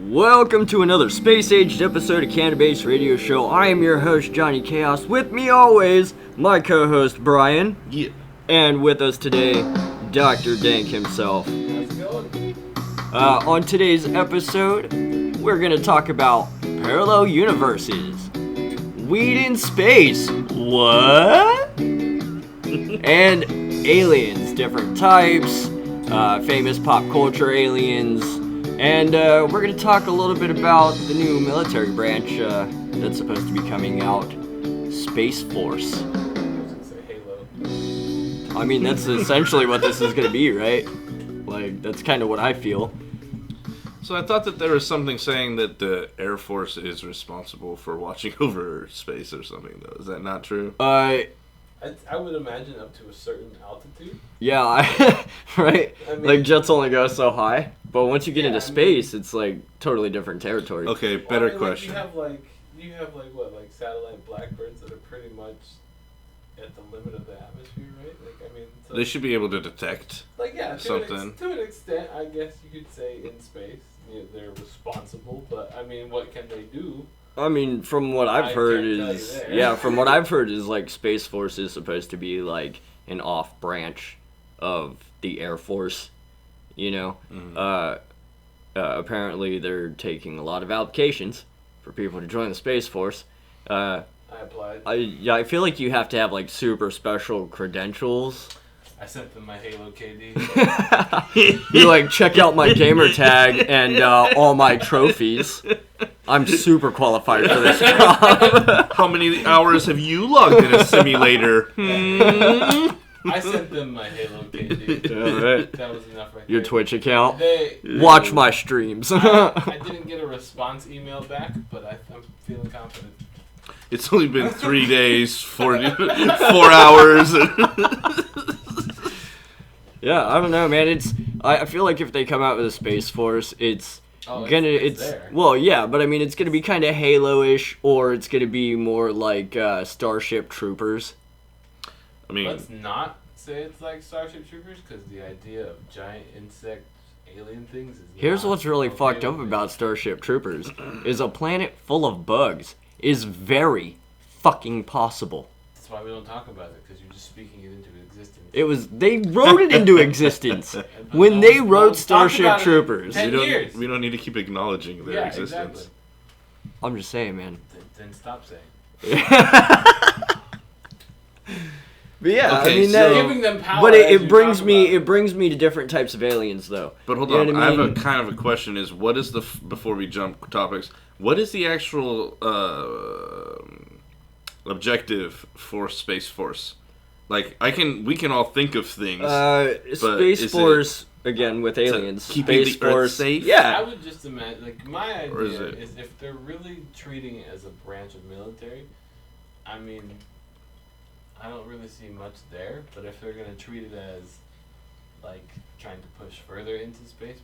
Welcome to another space-aged episode of CannaBase Radio Show. I am your host, Johnny Chaos. With me always, my co-host, Brian. Yeah. And with us today, Dr. Dank himself. How's it going? On today's episode, we're going to talk about parallel universes. Weed in space. What? And aliens, different types, famous pop culture aliens. And we're going to talk a little bit about the new military branch that's supposed to be coming out, Space Force. I was gonna say Halo. I mean, that's essentially what this is going to be, right? Like, that's kind of what I feel. So I thought that there was something saying that the Air Force is responsible for watching over space or something, though. Is that not true? I would imagine up to a certain altitude. Yeah, right? I mean, Like, jets only go so high. But once you get Yeah, into space, it's, like, totally different territory. Okay, well, better I mean, question. You have satellite blackbirds that are pretty much at the limit of the atmosphere, right? Like, I mean, so, They should be able to detect. to an extent, I guess you could say in space, they're responsible. But I mean, what can they do? I mean, from what I've I heard can't tell is... you there. Yeah, from what I've heard is, like, Space Force is supposed to be, like, an off-branch of the Air Force, you know? Mhm. Apparently, they're taking a lot of applications for people to join the Space Force. I applied. I feel like you have to have, like, super special credentials. I sent them my Halo KD. You, like, check out my gamer tag and all my trophies. I'm super qualified for this job. How many hours have you logged in a simulator? I sent them my Halo KD. Alright. That was enough right Your there. Twitch account. They Watch my streams. I didn't get a response email back, but I'm feeling confident. It's only been 3 days, 4 hours. Yeah, I don't know, man. I feel like if they come out with a Space Force, it's there. well, yeah, but I mean, it's gonna be kind of Halo-ish, or it's gonna be more like Starship Troopers. I mean, Let's not say it's like Starship Troopers, because the idea of giant insect alien things is Here's not what's really okay fucked up with me. about Starship Troopers is a planet full of bugs is very fucking possible. That's why we don't talk about it, because you're just speaking it into existence. They wrote it into existence when they wrote Starship Troopers. Ten years. we don't need to keep acknowledging their existence. Exactly. I'm just saying, man. Then stop saying. But yeah, Okay, I mean, so- Giving them power. but as it you brings talk me about it brings me to different types of aliens, though. But hold You know on, what I I have a mean? kind of a question. Is what is the before we jump topics? What is the actual objective for Space Force? Like we can all think of things. Space is Force again with aliens. keeping Space the Earth Force safe? I Yeah, would just imagine, like, my Or is idea it- is if they're really treating it as a branch of military, I mean, I don't really see much there, but if they're going to treat it as, like, trying to push further into space,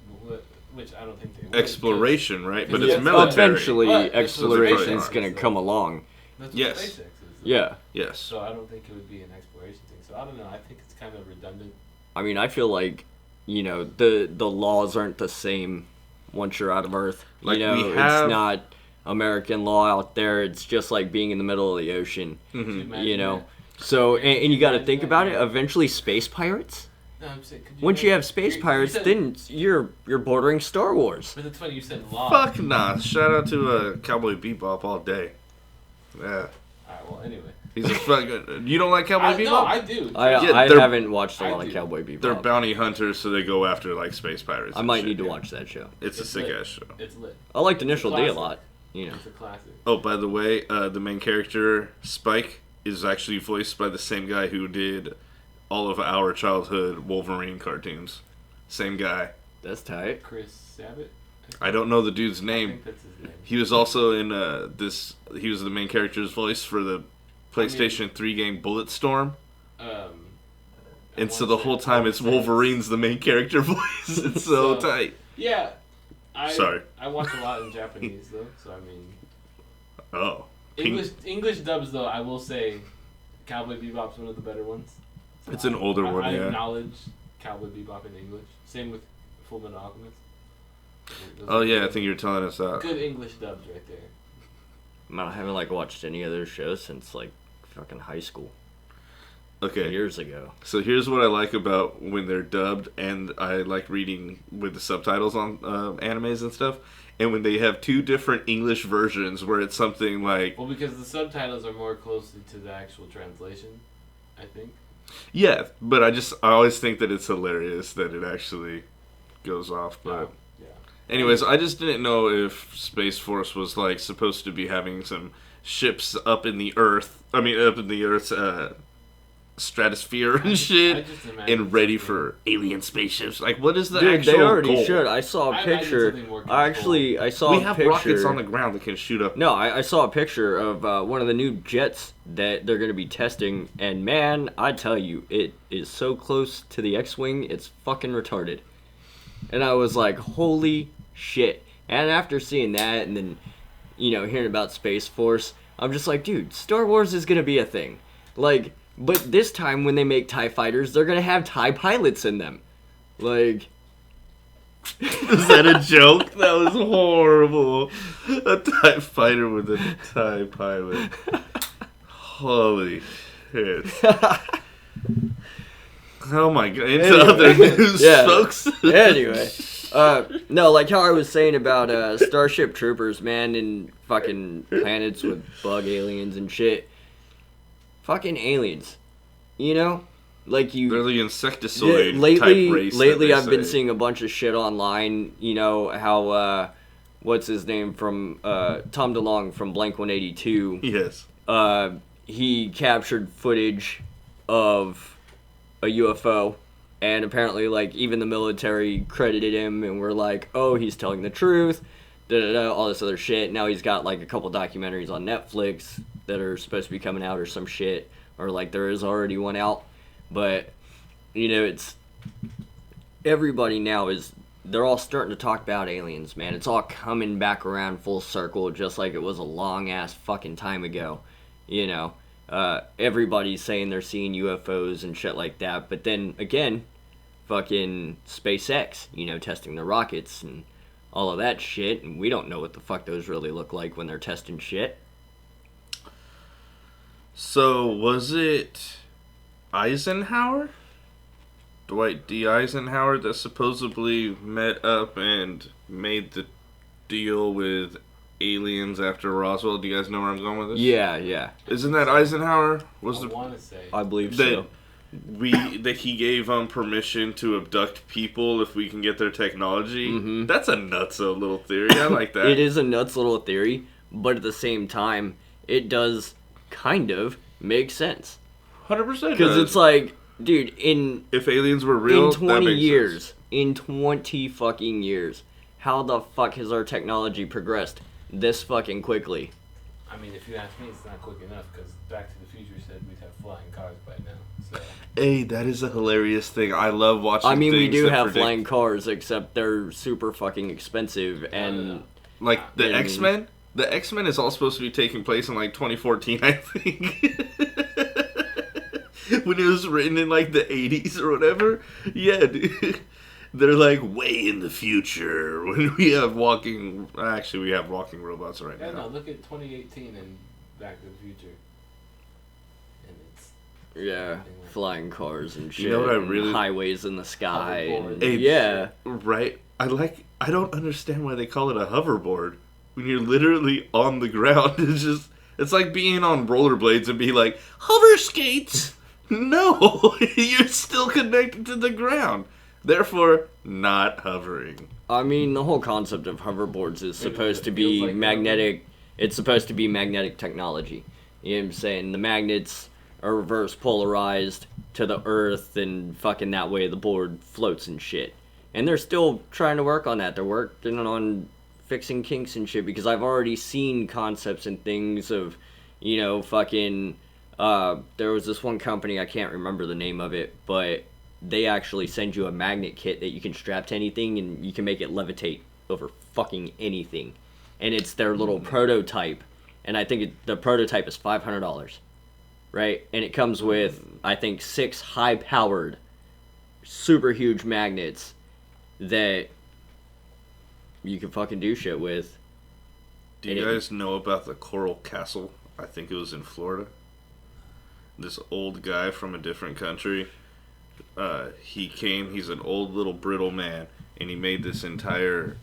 which I don't think they would. Exploration, right? But Yeah, it's military. eventually But that's what exploration's SpaceX gonna is, come though. along. That's what Yes. SpaceX is. though. Yeah, Yes. So I don't think it would be an exploration thing. So I don't know. I think it's kind of redundant. I mean, I feel like the laws aren't the same once you're out of Earth. Like, you know, we have- it's not American law out there. It's just like being in the middle of the ocean. Could you Mhm. imagine You know, that? so and you got to Imagine think that, about it. yeah. Eventually, space pirates. No, I'm saying, could Once you imagine- have space you pirates, said- then you're bordering Star Wars. But it's funny you said law. Fuck nah. Shout out to Cowboy Bebop all day. Yeah. Alright, well, anyway. He's a fucking. You don't like Cowboy Bebop? No, I do. I Yeah, they're- haven't watched a I lot of do. Cowboy Bebop. They're bounty hunters, so they go after like space pirates. I and might shit, need to yeah. watch that show. It's a It's sick lit. ass show. It's lit. I liked Initial D a classic. lot. You know. It's a classic. Oh, by the way, the main character Spike is actually voiced by the same guy who did all of our childhood Wolverine cartoons. Same guy. That's tight. Chris Sabat? I don't know the dude's I name. think that's his name. He was also in this. He was the main character's voice for the PlayStation 3 game Bulletstorm. I And so wanna the say- whole time it's Wolverine's the main character voice. It's so So- tight. Yeah. Sorry. I watch a lot in Japanese though, so I mean Oh. Pink- English dubs though, I will say Cowboy Bebop's one of the better ones. So It's an older one, I yeah. acknowledge Cowboy Bebop in English. Same with Full Metal Alchemist. Those Oh are yeah, I good- think you were telling us that. Good English dubs right there. Man, I haven't like watched any other shows since like fucking high school Okay, years ago. so here's what I like about when they're dubbed, and I like reading with the subtitles on animes and stuff. And when they have two different English versions, where it's something like, Well, because the subtitles are more closely to the actual translation, I think. yeah, but I always think that it's hilarious that it actually goes off. But Oh, yeah. anyways, I just didn't know if Space Force was like supposed to be having some ships up in the Earth. I mean, up in the Earth's stratosphere and shit, I just imagine and ready something- for alien spaceships. Like, what is the Dude, actual they already goal? should. I saw a I imagine picture. something more I saw We a have picture. rockets on the ground that can shoot up. No, I saw a picture of one of the new jets that they're going to be testing, and man, I tell you, it is so close to the X-Wing, it's fucking retarded. And I was like, holy shit. And after seeing that, and then, hearing about Space Force, I'm just like, dude, Star Wars is going to be a thing. Like, but this time when they make TIE fighters, they're going to have TIE pilots in them. Like... Is that a joke? That was horrible. A TIE fighter with a TIE pilot. Holy shit. Oh my god. Into Anyway. other news, Yeah. folks. Anyway, no, like how I was saying about Starship Troopers, man, and fucking planets with bug aliens and shit. Fucking aliens, like you. They're the insectoid lately, type race. lately that I've they been say. seeing a bunch of shit online. How what's his name from Tom DeLonge from Blank 182. Yes. He captured footage of a UFO, and apparently, like, even the military credited him and were like, oh, he's telling the truth, all this other shit. Now he's got, like, a couple documentaries on Netflix that are supposed to be coming out or some shit, or, like, there is already one out. But, it's... Everybody now they're all starting to talk about aliens, man. It's all coming back around full circle, just like it was a long-ass fucking time ago, everybody's saying they're seeing UFOs and shit like that, but then, again, fucking SpaceX, testing the rockets and all of that shit, and we don't know what the fuck those really look like when they're testing shit. So, was it Eisenhower? Dwight D. Eisenhower that supposedly met up and made the deal with aliens after Roswell? Do you guys know where I'm going with this? Yeah, Isn't that Eisenhower? Was I the want to say. I believe that so. that he gave permission to abduct people if we can get their technology? Mhm. That's a nutso little theory. I like that. It is a nuts little theory, but at the same time, it does kind of make sense. 100%. Because it's like, dude, if aliens were real, in that 20 makes years, sense. in 20 fucking years, how the fuck has our technology progressed this fucking quickly? I mean, if you ask me, it's not quick enough because Back to the Future said we'd have flying cars by now. So Hey, that is a hilarious thing. I love watching. I mean, we things do that have predict- flying cars, except they're super fucking expensive, and Like the Yeah. X-Men. The X-Men is all supposed to be taking place in like 2014, I think. When it was written in like the 80s or whatever. Yeah, dude. They're like way in the future when we have walking. Actually, we have walking robots right yeah, now. no, look at 2018 and Back to the Future, and it's yeah, flying cars and shit, You know what I and really- highways in the sky, Hoverboard. and, Hey, yeah. Right. I don't understand why they call it a hoverboard when you're literally on the ground. It's like being on rollerblades and be like, hover skates. No, you're still connected to the ground. Therefore, not hovering. I mean, the whole concept of hoverboards is supposed to be feels like magnetic. It's supposed to be magnetic technology. You know what I'm saying? The magnets are reverse polarized to the earth, and fucking that way the board floats and shit. And they're still trying to work on that. They're working on fixing kinks and shit, because I've already seen concepts and things of, fucking... there was this one company, I can't remember the name of it, but they actually send you a magnet kit that you can strap to anything, and you can make it levitate over fucking anything. And it's their little prototype, and I think the prototype is $500, right? And it comes with, I think, 6 high-powered, super huge magnets that you can fucking do shit with. Do you guys know about the Coral Castle? I think it was in Florida. This old guy from a different country. He's an old little brittle man, and he made this entire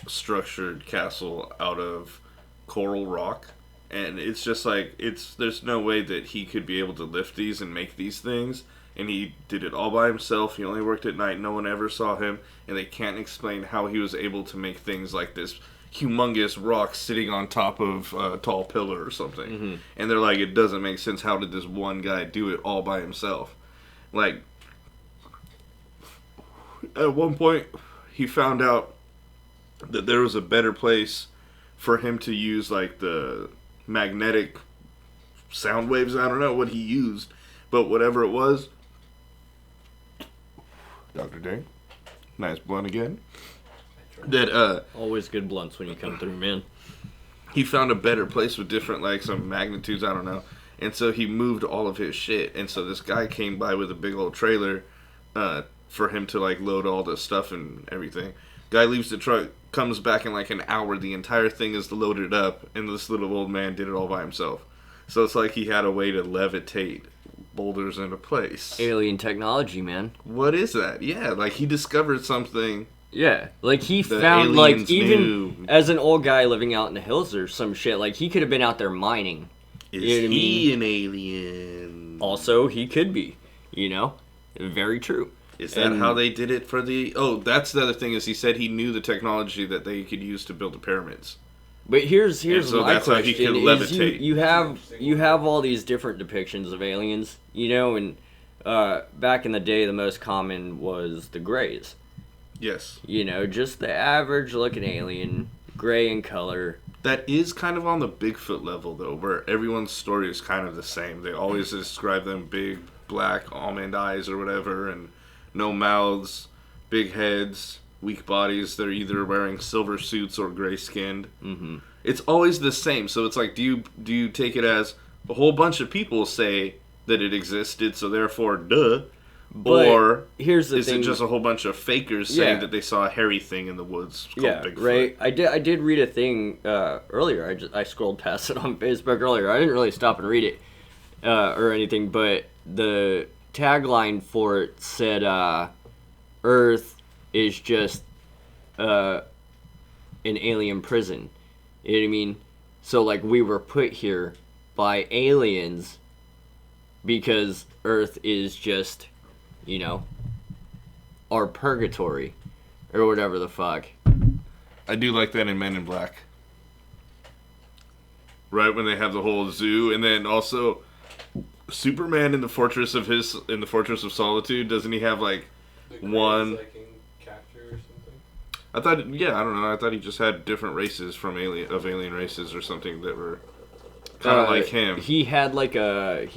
structured castle out of coral rock. And it's just like, there's no way that he could be able to lift these and make these things. And he did it all by himself. He only worked at night. No one ever saw him. And they can't explain how he was able to make things like this humongous rock sitting on top of a tall pillar or something. Mm-hmm. And they're like, it doesn't make sense. How did this one guy do it all by himself? Like, at one point, he found out that there was a better place for him to use, like, the magnetic sound waves. I don't know what he used, but whatever it was. Dr. Dank, nice blunt again. That always good blunts when you come through, man. He found a better place with different, like, some magnitudes, I don't know. And so he moved all of his shit. And so this guy came by with a big old trailer for him to, like, load all the stuff and everything. Guy leaves the truck, comes back in like an hour. The entire thing is loaded up, and this little old man did it all by himself. So it's like he had a way to levitate boulders into place. Alien technology, man. What is that? Yeah, like he discovered something. Yeah, like he found, like, even as an old guy living out in the hills or some shit, like he could have been out there mining. Is he an alien? Also, he could be. Very true. Is that how they did it for the... Oh, that's the other thing, is he said he knew the technology that they could use to build the pyramids. But here's so my that's question. How he could levitate. You have all these different depictions of aliens, and back in the day, the most common was the Greys. Yes. Just the average looking alien, gray in color. That is kind of on the Bigfoot level, though, where everyone's story is kind of the same. They always describe them big, black, almond eyes or whatever, and no mouths, big heads, weak bodies. They're either wearing silver suits or gray-skinned. Mm-hmm. It's always the same. So it's like, do you take it as a whole bunch of people say that it existed, so therefore, duh? But or here's the is thing. It just a whole bunch of fakers saying that they saw a hairy thing in the woods called Bigfoot? Right. I did read a thing earlier. I scrolled past it on Facebook earlier. I didn't really stop and read it or anything, but the tagline for it said Earth is just an alien prison. You know what I mean? So, like, we were put here by aliens because Earth is just, our purgatory or whatever the fuck. I do like that in Men in Black. Right when they have the whole zoo, and then also Superman in the Fortress of Solitude, doesn't he have like one? Like in capture or something? I thought, I don't know. I thought he just had different races from alien races or something that were kind of like him. He had like a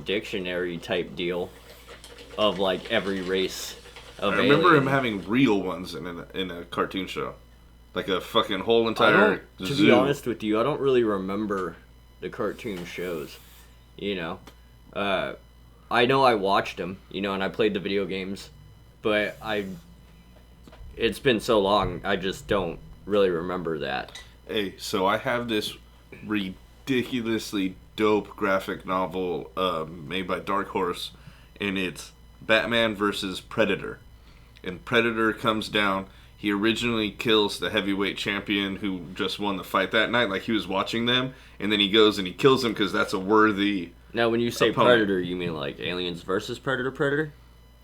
dictionary type deal of like every race of I remember alien. him having real ones in a cartoon show, like a fucking whole entire zoo. To be honest with you, I don't really remember the cartoon shows. I know I watched them, and I played the video games, but it's been so long, I just don't really remember that. Hey, so I have this ridiculously dope graphic novel made by Dark Horse, and it's Batman versus Predator. And Predator comes down. He originally kills the heavyweight champion who just won the fight that night, like he was watching them, and then he goes and he kills him because that's a worthy... Now, when you say opponent. Predator, you mean like Aliens versus Predator?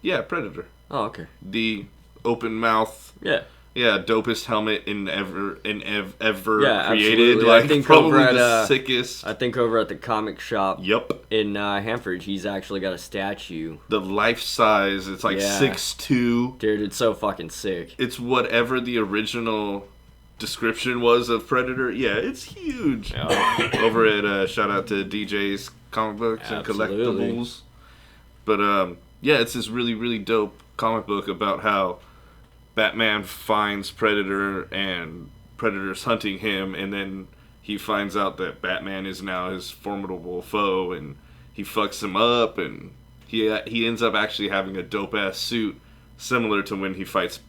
Yeah, Predator. Oh, okay. The open mouth. Yeah. Yeah, dopest helmet ever created. Absolutely. Like, I think probably over at, the sickest. I think over at the comic shop. Yep. In Hanford, he's actually got a statue. The life size. It's like 6'2". Dude, it's so fucking sick. It's whatever the original description was of Predator. Yeah, it's huge. Yeah. Over at shout out to DJ's Comic Books and Collectibles. But it's this really, really dope comic book about how Batman finds Predator and Predator's hunting him, and then he finds out that Batman is now his formidable foe, and he fucks him up, and he ends up actually having a dope ass suit similar to when he fights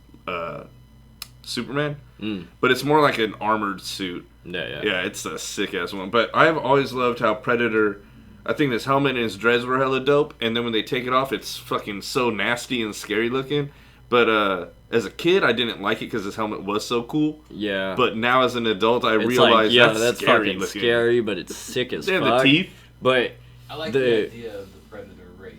Superman. Mm. But it's more like an armored suit. Yeah. Yeah, it's a sick-ass one. But I've always loved how Predator... I think this helmet and his dreads were hella dope, and then when they take it off, it's fucking so nasty and scary looking. But as a kid, I didn't like it because his helmet was so cool. Yeah. But now as an adult, I it's realize that's scary fucking looking. scary, but it's sick as They have fuck. the teeth. But I like the idea of the Predator race.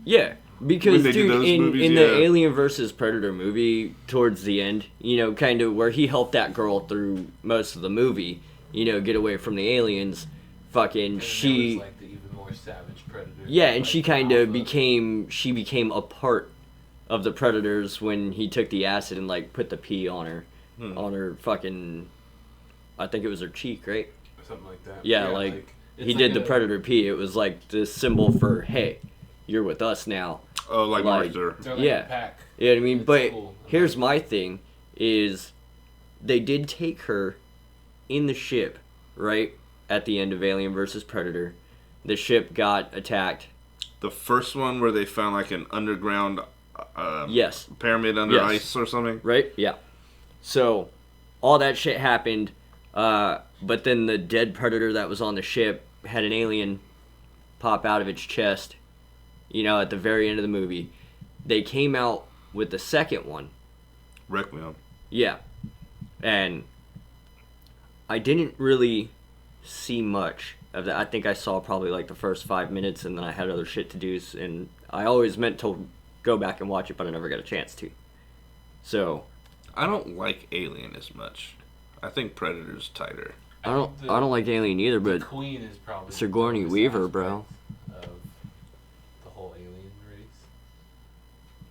yeah, because When they do dude, those in movies, the yeah. Alien versus Predator movie, towards the end, you know, kind of where he helped that girl through most of the movie, you know, get away from the aliens. Fucking And she. there was, like, the even more savage Predator. Yeah, and like, she kind of alpha. became a part of the Predators when he took the acid and like put the pee on her fucking, I think it was her cheek, right? Or something like that. Yeah, it's he like did the Predator pee. It was like the symbol for, hey, you're with us now. Oh, like Martha. They're like Yeah. a pack. You know what I mean? It's But cool. here's my thing is they did take her in the ship, right? At the end of Alien versus Predator. The ship got attacked. The first one where they found like an underground Yes. pyramid under Yes. ice or something. Right? Yeah. So, all that shit happened, but then the dead predator that was on the ship had an alien pop out of its chest, you know, at the very end of the movie. They came out with the second one. Requiem. Yeah. And I didn't really see much of that. I think I saw probably like the first 5 minutes, and then I had other shit to do, and I always meant to go back and watch it, but I never got a chance to. So I don't like Alien as much. I think Predator's tighter. I don't like Alien either, The but Queen is probably Sigourney the Weaver, aspect bro. Of the whole alien race.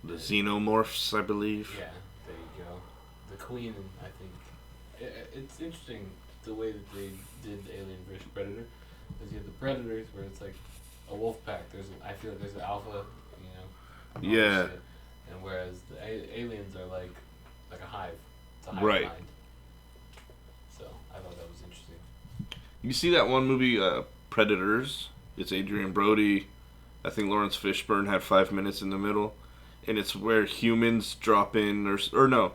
The Xenomorphs, I believe. Yeah, there you go. The Queen, I think. It's interesting the way that they did Alien vs. Predator. Because you have the Predators where it's like a wolf pack. I feel like there's an alpha, you know. and all this Yeah. shit. And whereas the aliens are like a hive. It's a hive Right. mind. So I thought that was interesting. You see that one movie, Predators? It's Adrian Brody. I think Lawrence Fishburne had 5 minutes in the middle. And it's where humans drop in, or no.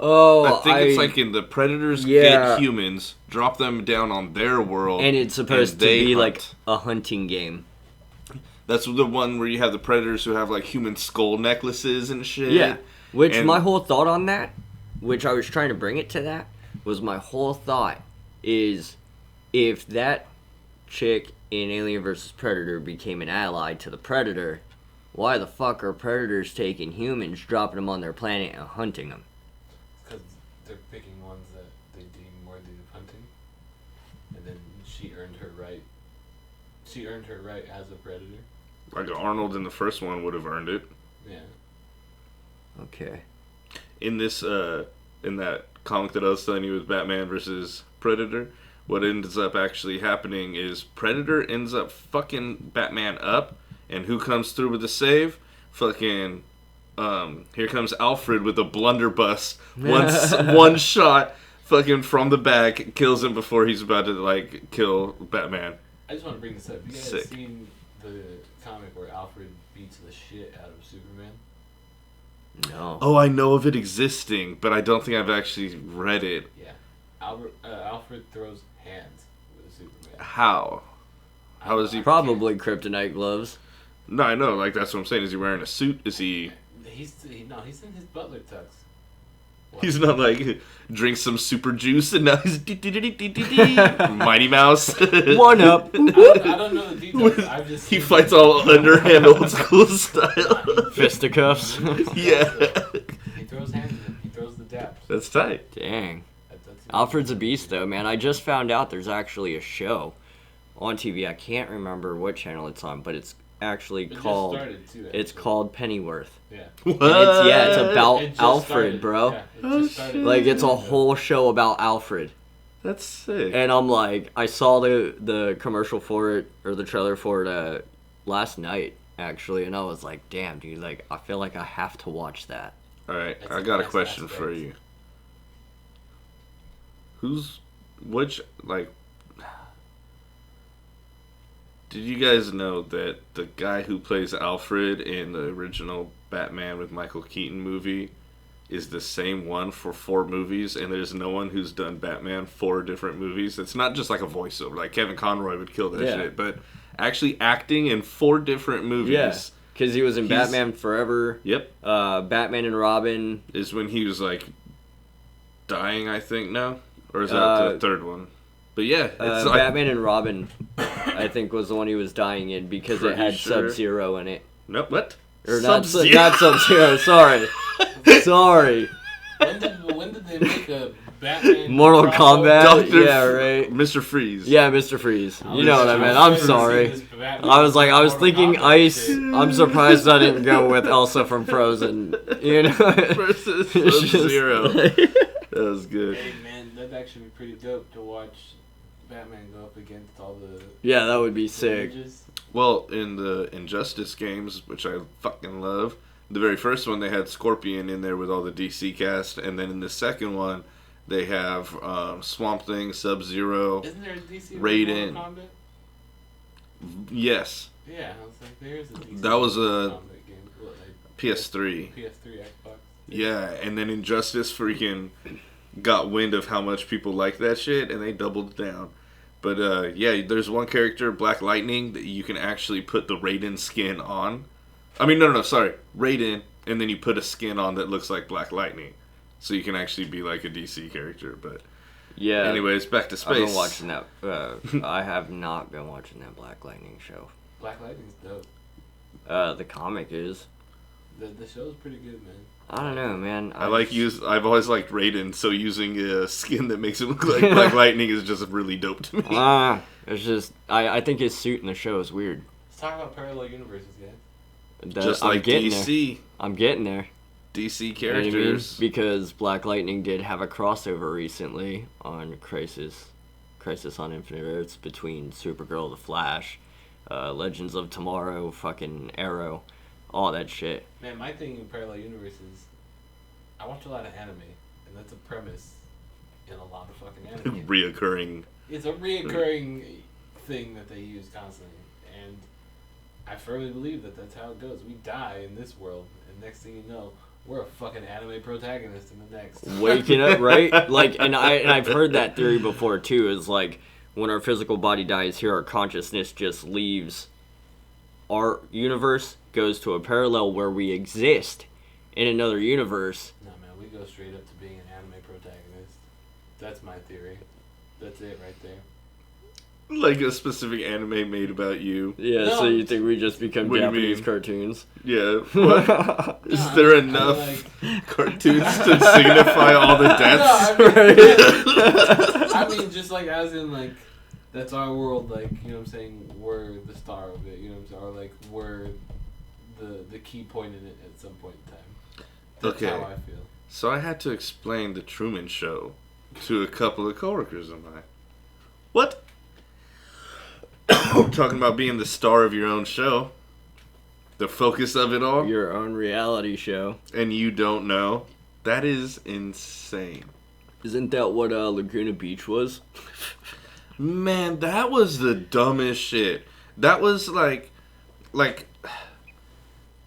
I think it's like in the Predators Yeah. get humans, drop them down on their world. and it's supposed and to they be hunt. like a hunting game. That's the one where you have the Predators who have like human skull necklaces and shit. Yeah. Which And- my whole thought on that, which I was trying to bring it to that, was my whole thought is if that chick in Alien vs. Predator became an ally to the Predator, why the fuck are Predators taking humans, dropping them on their planet, and hunting them? Because they're picking ones that they deem worthy of hunting. And then she earned her right. She earned her right as a predator. Like Arnold in the first one would have earned it. Yeah. Okay. In this, in that comic that I was telling you with Batman versus Predator, what ends up actually happening is Predator ends up fucking Batman up, and who comes through with the save? Fucking, here comes Alfred with a blunderbuss. One shot, fucking from the back, kills him before he's about to, like, kill Batman. I just want to bring this up. You guys Sick. seen the comic where Alfred beats the shit out of Superman? No. Oh, I know of it existing, but I don't think I've actually read it. Yeah. Alfred throws hands with Superman. How? How is he? Probably kryptonite gloves. No, I know. Like, that's what I'm saying. Is he wearing a suit? Is he... He's in his butler tux. What? He's not like, drink some super juice and now he's Mighty Mouse. One up. I don't know the details. I've just He seen fights all underhand old school style. Fisticuffs. Yeah. He throws hands in. He throws the dabs. That's tight. Dang. That's Alfred's a beast, though, man. I just found out there's actually a show on TV. I can't remember what channel it's on, but it's actually It called. just started too, It's actually. called Pennyworth. Yeah. And it's about It just Alfred, started. bro. Yeah, it Oh, just started. shit. Like it's a whole show about Alfred. That's sick. And I'm like, I saw the commercial for it or the trailer for it last night actually, and I was like, damn, dude, like I feel like I have to watch that. Alright, That's I the got a best question aspect. for you. Did you guys know that the guy who plays Alfred in the original Batman with Michael Keaton movie is the same one for 4 movies, and there's no one who's done Batman 4 different movies. It's not just like a voiceover. Like Kevin Conroy would kill that shit, but actually acting in 4 different movies. Yeah, because he was in Batman Forever. Yep. Batman and Robin. Is when he was like dying, I think, now? Or is that the third one? But yeah, it's like, Batman and Robin, I think, was the one he was dying in because it had Sub-Zero in it. No, what? Or not Sub-Zero, sorry. Sorry. When did they make a Batman? Mortal Kombat? Yeah, right. Mr. Freeze. Yeah, Mr. Freeze. You know what I meant. I'm sorry. I was thinking Ice. I'm surprised I didn't go with Elsa from Frozen. You know? Versus Sub-Zero. That was good. Hey, man, that'd actually be pretty dope to watch Batman go up against all the... Yeah, that would be sick. Images. Well, in the Injustice games, which I fucking love, the very first one they had Scorpion in there with all the DC cast, and then in the second one they have Swamp Thing, Sub-Zero, Isn't there a DC Raiden. Mortal Kombat? Yes. Yeah, I was like, there's a DC That was Mortal a Kombat game. What, like, PS3. PS3, Xbox. Yeah, and then Injustice freaking got wind of how much people like that shit, and they doubled down. But yeah, there's one character, Black Lightning, that you can actually put the Raiden skin on. I mean, no, sorry, Raiden, and then you put a skin on that looks like Black Lightning, so you can actually be like a DC character. But yeah. Anyways, back to space. I've been watching that. I have not been watching that Black Lightning show. Black Lightning's dope. The comic is. The show's pretty good, man. I don't know, man. I've always liked Raiden, so using a skin that makes it look like Black Lightning is just really dope to me. It's just I think his suit in the show is weird. Let's talk about parallel universes, guys. Just like DC. I'm getting there. DC You know what I mean? characters. Because Black Lightning did have a crossover recently on Crisis on Infinite Earths between Supergirl, The Flash, Legends of Tomorrow, fucking Arrow, all that shit. Man, my thing in parallel universes, I watch a lot of anime, and that's a premise in a lot of fucking anime. Reoccurring. It's a reoccurring thing that they use constantly, and I firmly believe that that's how it goes. We die in this world, and next thing you know, we're a fucking anime protagonist in the next. Waking up, right? Like, and I've heard that theory before too. Is like when our physical body dies here, our consciousness just leaves our universe, goes to a parallel where we exist in another universe. No, man, we go straight up to being an anime protagonist. That's my theory. That's it right there. Like a specific anime made about you. Yeah, No. so you think we just become What do you Japanese mean? cartoons? Yeah. What? Is No, there I enough cartoons to signify all the deaths? I mean, just like as in like, that's our world. Like, you know what I'm saying? We're the star of it. You know what I'm saying? Or like we're the key point in it at some point in time. That's Okay. how I feel. So I had to explain the Truman Show to a couple of coworkers of mine. What? Talking about being the star of your own show. The focus of it all. Your own reality show. And you don't know. That is insane. Isn't that what Laguna Beach was? Man, that was the dumbest shit. That was like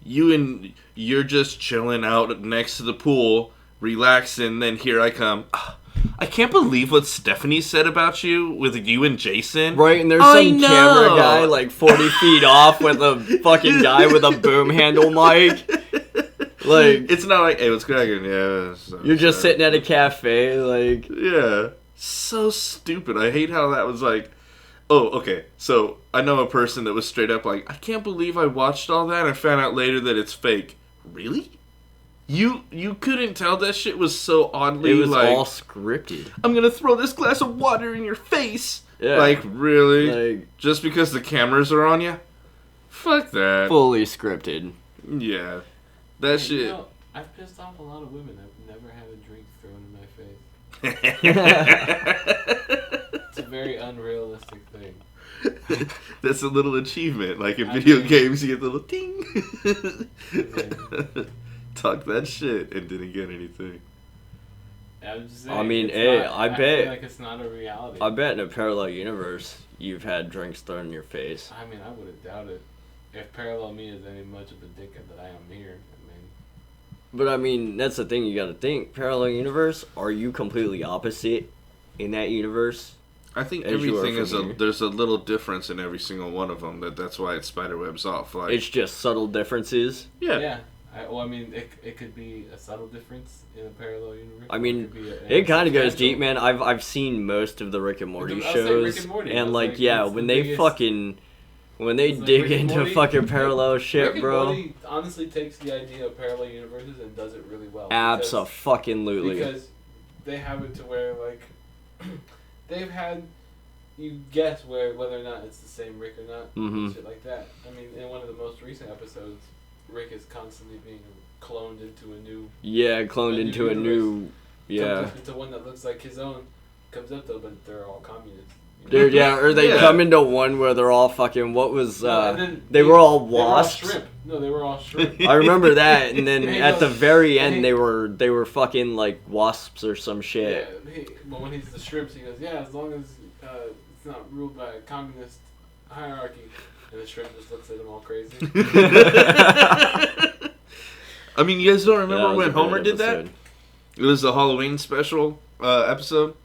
you're just chilling out next to the pool, relaxing, then here I come. I can't believe what Stephanie said about you with you and Jason. Right, and there's I some know. camera guy like 40 feet off with a fucking guy with a boom handle mic. Like, It's not like, hey, what's cracking? Yeah. you're just sitting at a cafe, like... Yeah. So stupid. I hate how that was like, oh, okay. So I know a person that was straight up like, I can't believe I watched all that and I found out later that it's fake. Really? You couldn't tell that shit was so oddly It was like, all scripted. I'm gonna throw this glass of water in your face. Yeah. Like, really? Like, Just because the cameras are on you? Fuck that. fully scripted. Yeah. That Hey, you shit. know, I've pissed off a lot of women. I've never had a drink thrown in my face. It's a very unrealistic thing. That's a little achievement. Like in I video mean- games, you get the little ting. Yeah. Talk that shit and didn't get anything. I'm just saying, I mean, it's hey, not- I feel bet- like it's not a reality. I bet in a parallel universe, you've had drinks thrown in your face. I mean, I would have doubted if parallel me is any much of a dickhead that I am here. I mean, But I mean, that's the thing you got to think. Parallel universe. Are you completely opposite in that universe? I think As you are everything is from here. there's a little difference in every single one of them. That's why it spiderwebs off. Like It's just subtle differences. Yeah. I mean, it could be a subtle difference in a parallel universe. I mean, or could be it kind of goes substantial- deep, man. I've seen most of the Rick and Morty I'll say shows, Rick and Morty. and That's like, like- yeah, that's when the they biggest- when they It's like dig Rick and into Morty. fucking parallel Rick shit, and bro. Morty honestly takes the idea of parallel universes and does it really well. because- Abso-fucking-lutely. Because they have it to where like they've had you guess whether or not it's the same Rick or not, Mhm. shit like that. I mean, in one of the most recent episodes, Rick is constantly being cloned into a new, Yeah, cloned a new into a universe. new, yeah. comes into one that looks like his own. Comes up though, but they're all communists. you know? Dude, yeah, or they Yeah. come into one where they're all fucking, what was, No, and then they were all They were all wasps. shrimp. No, they were all shrimp. I remember that, and then Hey, at the no, very hey. end, they were fucking like wasps or some shit. Yeah, but when he's the shrimps, he goes, yeah, as long as it's not ruled by a communist hierarchy. And the shrimp just looks at him all crazy. I mean, you guys don't Yeah, remember that was when a good Homer did that? episode. It was the Halloween special episode,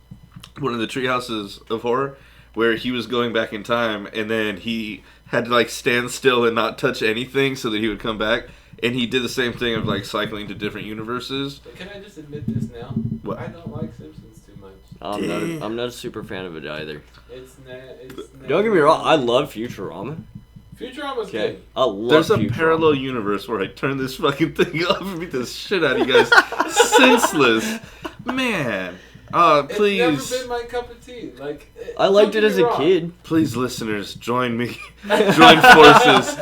one of the Treehouses of Horror, where he was going back in time, and then he had to like stand still and not touch anything so that he would come back. And he did the same thing of like cycling to different universes. But can I just admit this now? What? I don't like Simpsons too much. I'm not a super fan of it either. It's Don't get me wrong, I love Futurama. Futurama's Okay, good. I love There's a Futurama. parallel universe where I turn this fucking thing off and beat the shit out of you guys. Senseless. Man. Please. It's never been my cup of tea. Like I liked it don't as get a me wrong. kid. Please, listeners, join me. Join forces.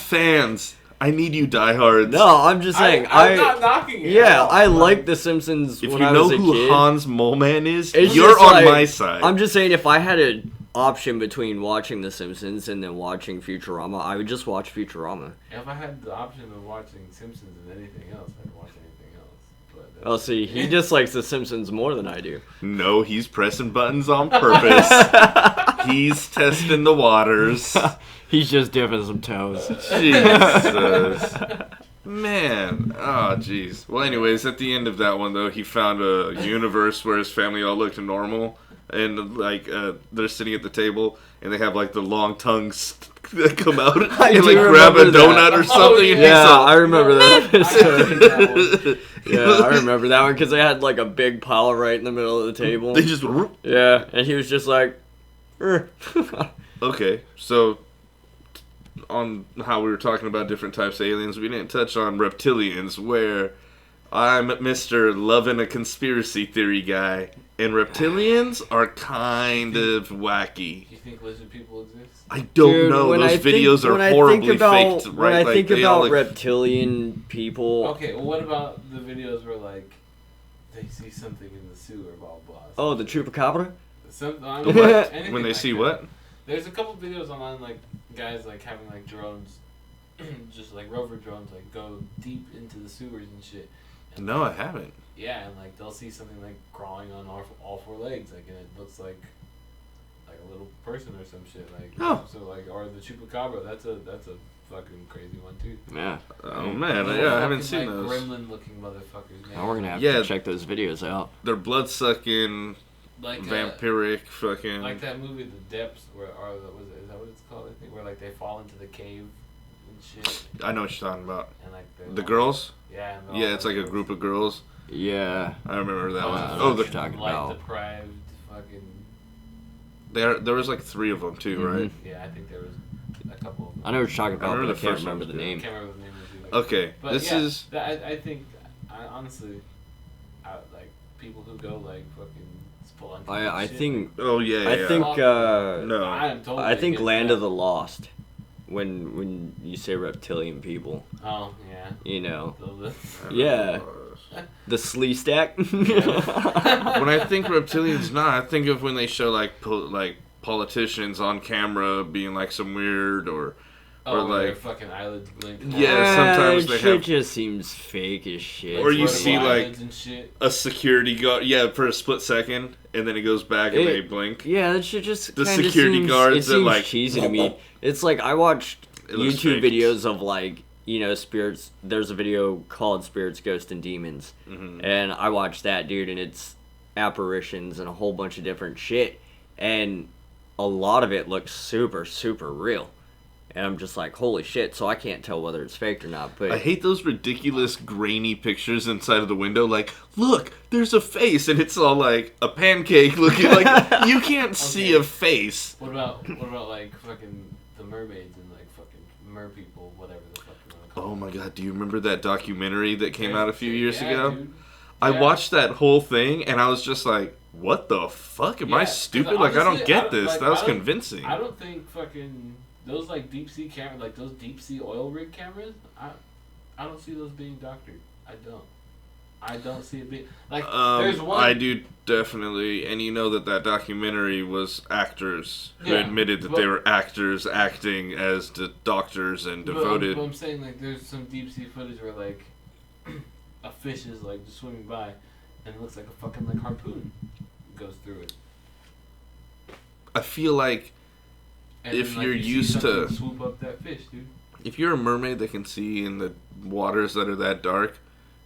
Fans, I need you diehards. No, I'm just saying. I'm not knocking it. Yeah, at all. I Like, liked The Simpsons If when you I know was a who kid. Hans Moleman is, It's you're just on like- my side. I'm just saying, if I had an option between watching The Simpsons and then watching Futurama, I would just watch Futurama. If I had the option of watching Simpsons and anything else, I'd watch anything else. But Oh, see, he dislikes The Simpsons more than I do. No, he's pressing buttons on purpose. He's testing the waters. He's just dipping some toes. Jesus. Man. Oh, jeez. Well, anyways, at the end of that one, though, he found a universe where his family all looked normal. And, like, they're sitting at the table, and they have, like, the long tongues that come out I and, do like, grab a remember that. donut or something. and Yeah, he's all- I remember that episode. that Yeah, I remember that one because they had like a big pile right in the middle of the table. They just... Yeah, and he was just like, Okay, so on how we were talking about different types of aliens, we didn't touch on reptilians, where I'm Mr. Loving a conspiracy theory guy, and reptilians are kind of wacky. You think lizard people exist? I don't Dude, know. when Those I think- videos when are I think horribly about- faked, right? When I Like, think they all about look- reptilian people, Okay, well, what about the videos where like they see something in the sewer, blah blah? oh, the chupacabra. I The mean, what? anything When they like see that. what? There's a couple videos online, like guys like having like drones, just like rover drones, like go deep into the sewers and shit. And, No, I haven't. Yeah, and like they'll see something like crawling on all four legs, like, and it looks like a little person or some shit, like. Oh. So like, or the chupacabra. That's a fucking crazy one too. Yeah. Oh man, Little yeah, I haven't fucking, seen like, those. Gremlin-looking motherfuckers. Man. Now we're gonna have Yeah. to check those videos out. They're blood sucking, like vampiric, fucking. like that movie, The Depths, where is that what it's called? I think where like they fall into the cave and shit, I know what you're talking about. and like The girls? Yeah. And Yeah, it's like a group of girls. Yeah. I remember that one. I know Oh, what the you're talking light about. deprived, fucking. there was like 3 of them too, right? Yeah, I think there was a couple of them. I know what you're talking about, remember but I the can't first one remember was the good. name. Can't remember the name of it either. Okay, But this yeah, is I think, honestly, like people who go like fucking spelunking. I and shit, think oh yeah, I yeah. think No. I am totally. I think against Land that. of the Lost. When you say reptilian people, Oh yeah. you know, The- yeah. the slee stack. When I think reptilians, I think of when they show like politicians on camera being like some weird or Oh, where their like fucking eyelids blink. Yeah, sometimes they shit have- just seems fake as shit. Or you Vertical see, like, eyelids and shit. a security guard. Yeah, for a split second, and then it goes back and they blink. Yeah, that shit just The kinda security seems, guards it that, seems like, cheesy to me. It's like I watched It looks YouTube fake. videos of like spirits. There's a video called Spirits, Ghosts, and Demons. And I watched that, dude, and it's apparitions and a whole bunch of different shit. And a lot of it looks super, super real. And I'm just like, holy shit, so I can't tell whether it's fake or not. But I hate those ridiculous grainy pictures inside of the window. Like, look, there's a face, and it's all like a pancake looking. Like, you can't see a face. What about like fucking the mermaids and like fucking mer people, whatever the fuck you want to call Oh my god, do you remember that documentary that came out a few years ago? Dude. I watched that whole thing, and I was just like, what the fuck? Am I stupid? Like, I don't get this. Like, that was convincing. I don't think fucking... Those, like, deep-sea cameras, like, those deep-sea oil rig cameras, I don't see those being doctored. I don't see it being... Like, there's one... I do, definitely. And you know that documentary was actors who admitted that they were actors acting as doctors and devoted... But I'm saying, like, there's some deep-sea footage where, like, a fish is, like, just swimming by, and it looks like a fucking, like, harpoon goes through it. I feel like... And if then, like, you're you used to swoop up that fish, dude. If you're a mermaid that can see in the waters that are that dark,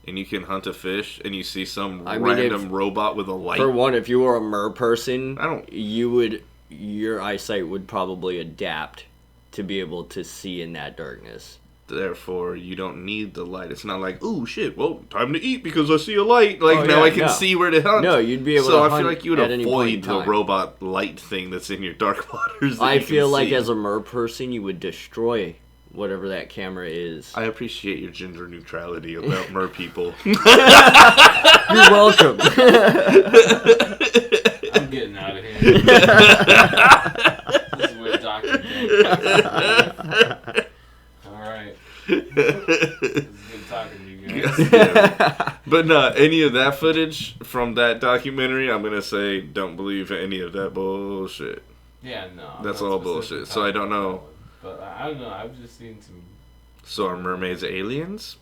and you can hunt a fish, and you see some random robot with a light. For one, if you were a mer person, your eyesight would probably adapt to be able to see in that darkness. Therefore, you don't need the light. It's not like, oh shit, well, time to eat because I see a light. Like, now I can see where to hunt. No, you'd be able to hunt. So I feel like you would avoid the time. robot light thing that's in your dark waters. I feel like as a mer person, you would destroy whatever that camera is. I appreciate your gender neutrality about mer people. You're welcome. I'm getting out of here. This is where Dr. Dank. Alright. It's good talking to you guys. Yeah. But no, any of that footage from that documentary, I'm going to say don't believe any of that bullshit. Yeah, no. That's all bullshit. So I don't know. But I don't know. I've just seen some... So are mermaids aliens?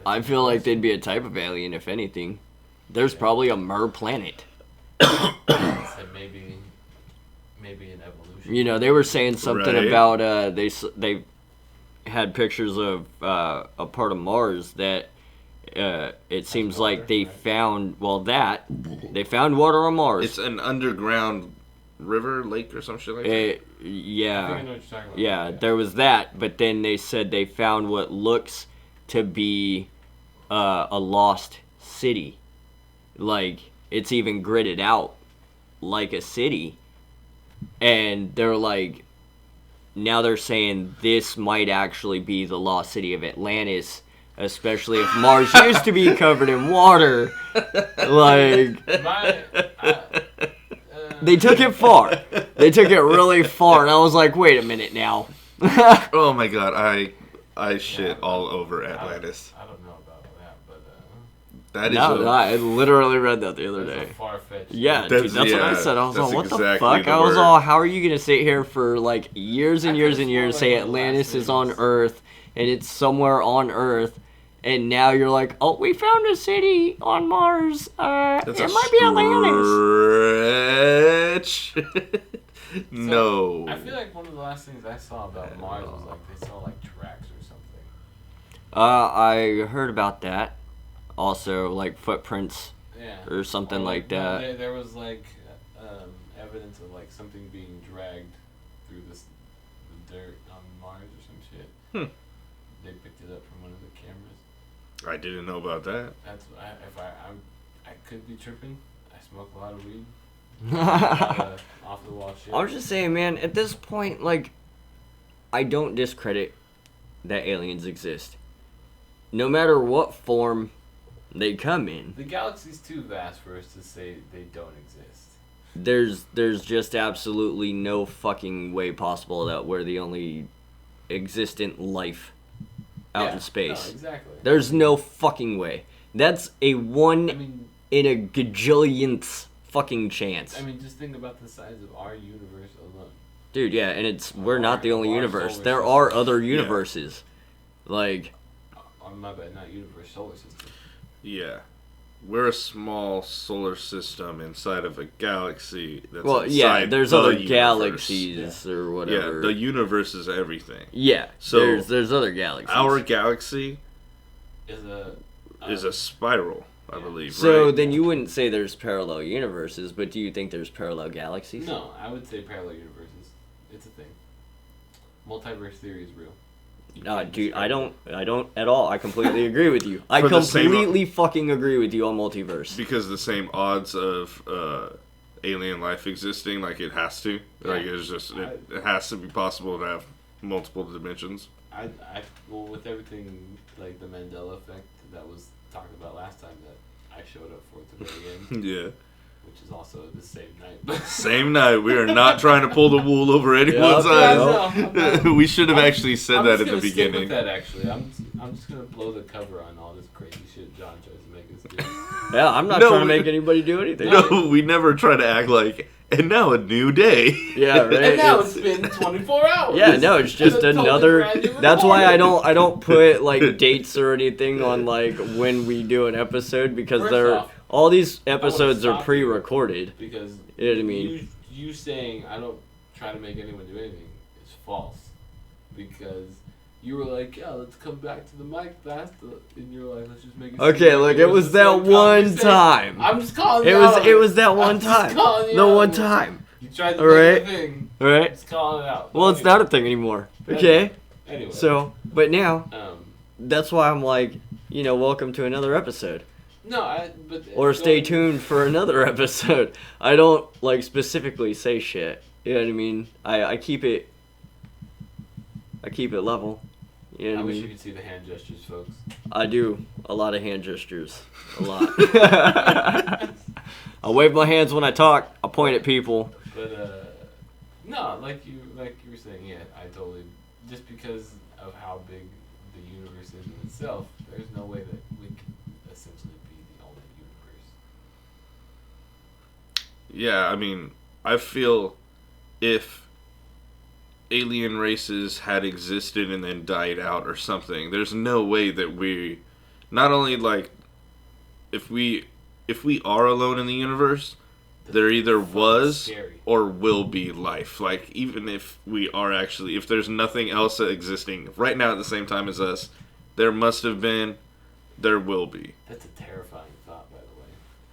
I feel like they'd be a type of alien, if anything. There's probably a mer planet. So maybe an evolution. You know, they were saying something about they had pictures of a part of Mars that it seems like they found they found water on Mars. It's an underground river, lake, or some shit like that. Yeah. I think I know what you're talking about. Yeah, there was that, but then they said they found what looks to be a lost city. Like, it's even gridded out like a city. And they're like, now they're saying this might actually be the lost city of Atlantis, especially if Mars used to be covered in water. Like, they took it far. They took it really far, and I was like, wait a minute now. Oh my god, I shit all over Atlantis. I don't know about that, but that is I literally read that the other day. Far-fetched. Yeah, dude, that's what I said. I was all, what the fuck? The I was word. all, how are you going to sit here for like years and years and years, say Atlantis is on Earth, and it's somewhere on Earth, and now you're like, oh, we found a city on Mars. It might be Atlantis. No. I feel like one of the last things I saw about Mars was like they saw like tracks or something. I heard about that. Also, like footprints or something like that. There was like evidence of like something being dragged through the dirt on Mars or some shit. They picked it up from one of the cameras. I didn't know about that. That's I could be tripping. I smoke a lot of weed. Off the wall shit. I was just saying, man, at this point, like, I don't discredit that aliens exist. No matter what form they come in. The galaxy's too vast for us to say they don't exist. There's just absolutely no fucking way possible that we're the only existent life out in space. No, exactly. There's no fucking way. That's a in a gajillionth fucking chance. I mean, just think about the size of our universe alone. Dude, yeah, and we're not the only universe. There are other universes. Yeah. Like... my bad, not universe, solar system. Yeah. we're a small solar system inside of a galaxy that's Well, yeah, inside there's the other universe. galaxies or Yeah, whatever. the universe is everything. Yeah, So, there's other galaxies. Our galaxy Is is a spiral, I believe. So right? then you wouldn't say there's parallel universes, but do you think there's parallel galaxies? No, I would say parallel universes. It's a thing. Multiverse theory is real. You No, can't dude, describe I don't at all. I completely agree with you. I For the same- completely fucking agree with you on multiverse. Because the same odds of alien life existing, like it has to. Like Yeah. it's just it has to be possible to have multiple dimensions. well, with everything like the Mandela effect that was talked about last time that I showed up for at the very end, Yeah. which is also the same night. Same night. We are not trying to pull the wool over anyone's Yeah, eyes. I'm not- We should have actually said I'm that just at the gonna stick beginning. with that actually. I'm just gonna blow the cover on all this crazy shit John tries to make us do. Yeah, I'm not No, trying to make anybody do anything. No, we never try to act like, and now a new day. Yeah, right. And now it's been 24 hours. Yeah, no, it's just And a totally another. brand new That's why I recording. don't put like dates or anything on like when we do an episode because First they're off, all these episodes are stop you. pre-recorded. Because You know what I mean? you saying I don't try to make anyone do anything is false. Because you were like, yeah, let's come back to the mic last, and you were like, let's just make it. Okay, seem look, like it was the that same one conversation. time. I'm just calling It you was out. it was that I'm one just time. calling you The out. one time. You tried to Alright. make it a thing. All right. Just calling it out. Well, it's not a thing anymore. Okay. Anyway. So, but now Um. that's why I'm like, welcome to another episode. No, but Or stay tuned for another episode. I don't like specifically say shit. You know what I mean? I keep it level. You know I what I wish you mean? could see the hand gestures, folks. I do a lot of hand gestures. A lot. I wave my hands when I talk. I point at people. But no, like you were saying, yeah, I totally. Just because of how big the universe is in itself, there's no way that we can essentially be the only universe. Yeah, I mean, I feel if alien races had existed and then died out or something, there's no way that we, not only like, if we are alone in the universe, there either was Scary. or will be life. Like, even if we are actually, if there's nothing else existing right now at the same time as us, there must have been, there will be. That's a terrifying thought, by the way.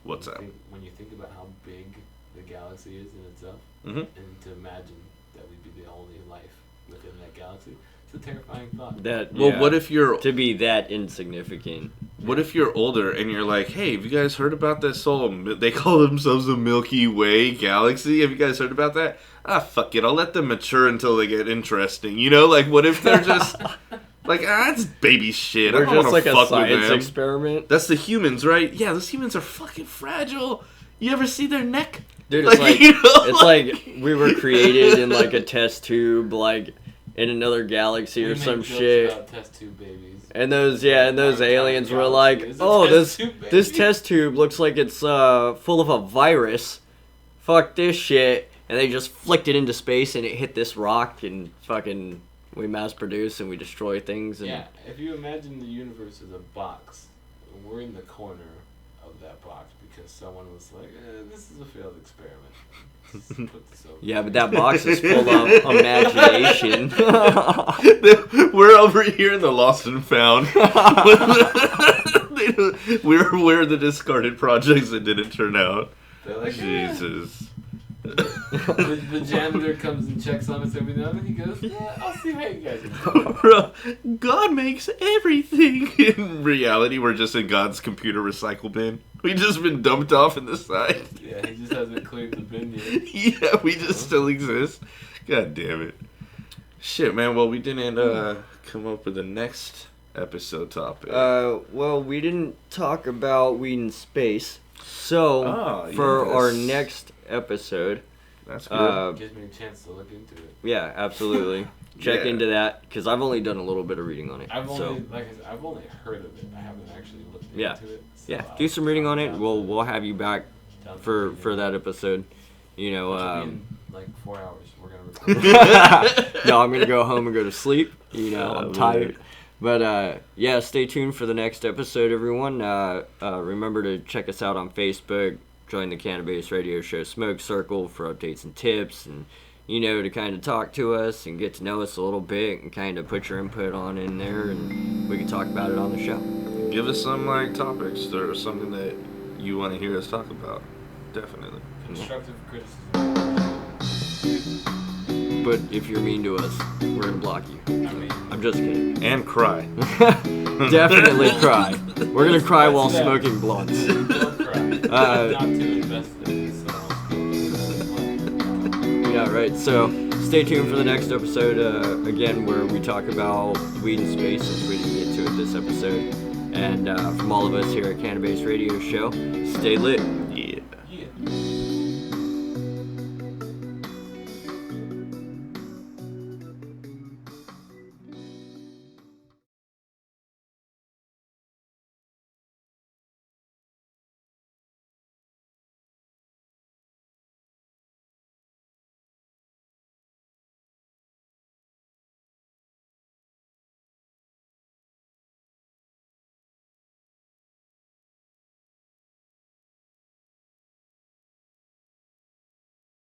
What's that? When you think about how big the galaxy is in itself, Mm-hmm. and to imagine that we'd be the only life within that galaxy, it's a terrifying thought. Well, what if you're to be that insignificant? What if you're older and you're like, hey, have you guys heard about this whole, they call themselves the Milky Way galaxy? Have you guys heard about that? Ah, fuck it, I'll let them mature until they get interesting. Like, what if they're just, like, it's baby shit. I We're don't just want like to a fuck with science them. experiment. That's the humans, right? Yeah, those humans are fucking fragile. You ever see their neck? Dude, it's like, it's like like we were created in like a test tube, like in another galaxy We or make some jokes shit. about test tube babies. And those aliens were like, Is a oh, test this tube baby." this test tube looks like it's full of a virus. Fuck this shit. And they just flicked it into space and it hit this rock and fucking we mass produce and we destroy things. And Yeah, if you imagine the universe as a box, we're in the corner of that box because someone was like, this is a failed experiment. Let's put this over yeah, but here." that box is full of imagination. We're over here in the lost and found. We're the discarded projects that didn't turn out. They're like, Jesus. the janitor comes and checks on us every now and then. He goes, yeah, I'll see how you guys are doing. Bro, God makes everything. In reality, we're just in God's computer recycle bin. We just been dumped off in the side. Yeah, he just hasn't cleared the bin yet. Yeah, we just still exist. God damn it. Shit, man. Well, we didn't come up with the next episode topic. Well, we didn't talk about weed in space. So, for our yes. next episode, That's good. Gives me a chance to look into it. yeah, absolutely. Check Yeah. into that, because I've only done a little bit of reading on it. I've so, only, like I said, I've only heard of it. I haven't actually looked Yeah. into it. So yeah, I'll- do some reading on it. I'll- We'll have you back down for reading. that episode. Which will be in, like 4 hours. We're gonna record. No, I'm gonna go home and go to sleep. I'm Oh, tired. But yeah, stay tuned for the next episode, everyone. Remember to check us out on Facebook. Join the CannaBase Radio Show Smoke Circle for updates and tips, and to kind of talk to us and get to know us a little bit, and kind of put your input on in there, and we can talk about it on the show. Give us some topics or something that you want to hear us talk about. Definitely. Constructive criticism. But if you're mean to us, we're gonna block you. I mean, I'm just kidding. And cry. Definitely cry. We're gonna cry while That's that. smoking blunts. don't cry. Not too invested in someone else. Yeah, right. So stay tuned for the next episode, again, where we talk about weed in space, since we didn't get to it this episode. And from all of us here at CannaBase Radio Show, stay lit.